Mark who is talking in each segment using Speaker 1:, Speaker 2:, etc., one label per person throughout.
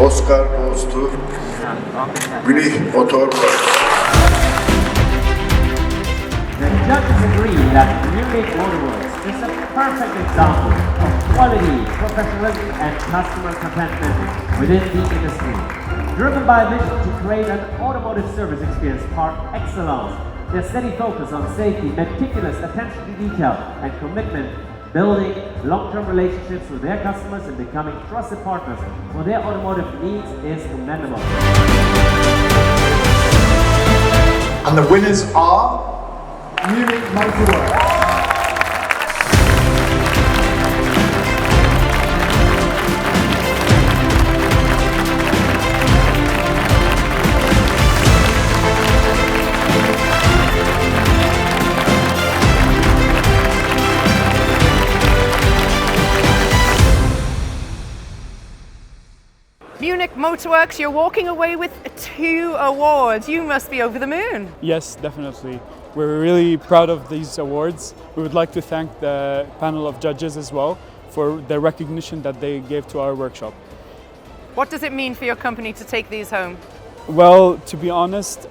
Speaker 1: Oscar goes to Munich Automechanika.
Speaker 2: The judges agree that Munich Motorworks is a perfect example of quality, professionalism and customer contentment within the industry. Driven by a vision to create an automotive service experience par excellence, their steady focus on safety, meticulous attention to detail and commitment building long-term relationships with their customers and becoming trusted partners for their automotive needs is commendable.
Speaker 3: And the winners are Munich Motorworks.
Speaker 4: Munich Motorworks, you're walking away with 2 awards. You must be over the moon.
Speaker 5: Yes, definitely. We're really proud of these awards. We would like to thank the panel of judges as well for the recognition that they gave to our workshop.
Speaker 4: What does it mean for your company to take these home?
Speaker 5: Well, to be honest,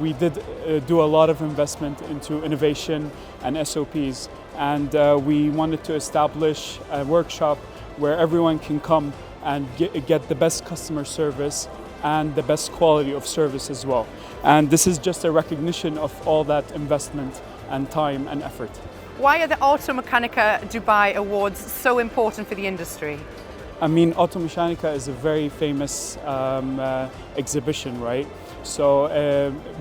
Speaker 5: we did do a lot of investment into innovation and SOPs, and we wanted to establish a workshop where everyone can come and get the best customer service and the best quality of service as well. And this is just a recognition of all that investment and time and effort.
Speaker 4: Why are the Automechanika Dubai Awards so important for the industry?
Speaker 5: I mean, Automechanika is a very famous exhibition, right? So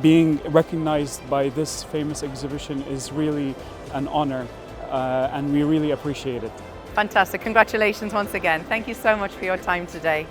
Speaker 5: being recognized by this famous exhibition is really an honor, and we really appreciate it.
Speaker 4: Fantastic. Congratulations once again. Thank you so much for your time today.